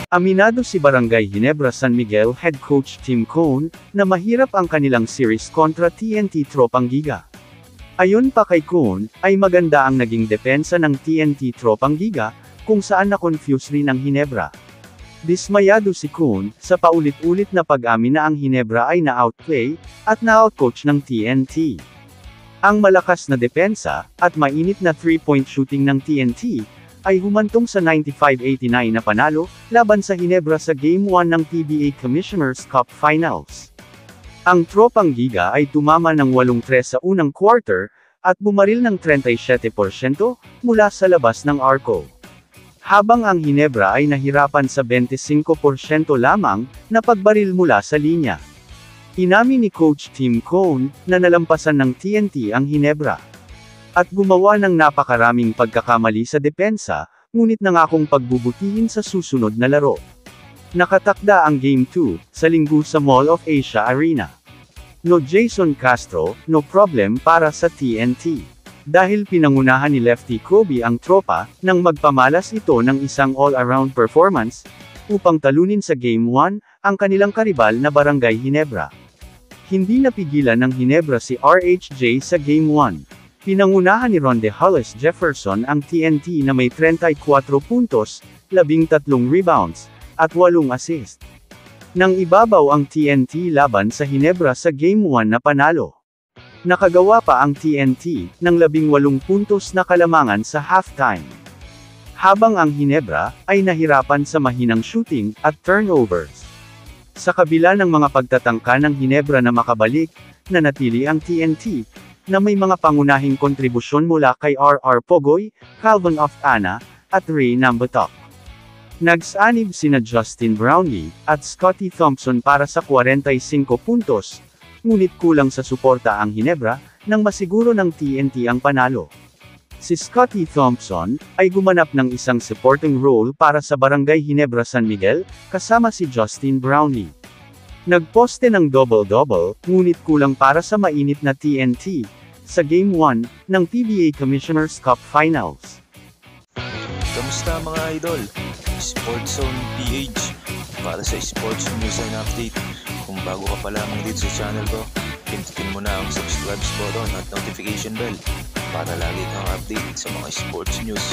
Aminado si Barangay Ginebra San Miguel head coach Tim Cone, na mahirap ang kanilang series kontra TNT Tropang Giga. Ayon pa kay Cone, ay maganda ang naging depensa ng TNT Tropang Giga, kung saan na-confuse rin ang Ginebra. Dismayado si Cone, sa paulit-ulit na pag-amin na ang Ginebra ay na-outplay, at na-outcoach ng TNT. Ang malakas na depensa, at mainit na 3-point shooting ng TNT, ay humantong sa 95-89 na panalo, laban sa Ginebra sa Game 1 ng PBA Commissioner's Cup Finals. Ang Tropang Giga ay tumama ng 8-3 sa unang quarter, at bumaril ng 37% mula sa labas ng arco. Habang ang Ginebra ay nahirapan sa 25% lamang, na pagbaril mula sa linya. Inamin ni Coach Tim Cone, na nalampasan ng TNT ang Ginebra. At gumawa ng napakaraming pagkakamali sa depensa, ngunit nangakong pagbubutihin sa susunod na laro. Nakatakda ang Game 2, sa Linggo sa Mall of Asia Arena. No Jason Castro, no problem para sa TNT. Dahil pinangunahan ni Lefty Kobe ang tropa, nang magpamalas ito ng isang all-around performance, upang talunin sa Game 1, ang kanilang karibal na Barangay Ginebra. Hindi napigilan ng Ginebra si RHJ sa Game 1. Pinangunahan ni Ronde Hollis Jefferson ang TNT na may 34 puntos, 13 rebounds, at 8 assist. Nang ibabaw ang TNT laban sa Ginebra sa Game 1 na panalo. Nakagawa pa ang TNT, ng 18 puntos na kalamangan sa halftime. Habang ang Ginebra, ay nahirapan sa mahinang shooting, at turnovers. Sa kabila ng mga pagtatangka ng Ginebra na makabalik, nanatili ang TNT, na may mga pangunahing kontribusyon mula kay R.R. Pogoy, Calvin Oftana, at Ray Nambatok. Nagsanib sina Justin Brownlee, at Scottie Thompson para sa 45 puntos, ngunit kulang sa suporta ang Ginebra, nang masiguro ng TNT ang panalo. Si Scottie Thompson, ay gumanap ng isang supporting role para sa Barangay Ginebra San Miguel, kasama si Justin Brownlee. Nagposte ng double-double, ngunit kulang para sa mainit na TNT, sa Game 1, ng PBA Commissioner's Cup Finals. Kamusta mga idol? Sports Zone PH, para sa sports news and update. Kung bago ka pa lamang dito sa channel ko, pindutin mo na ang subscribe button at notification bell, para lagi kang update sa mga sports news.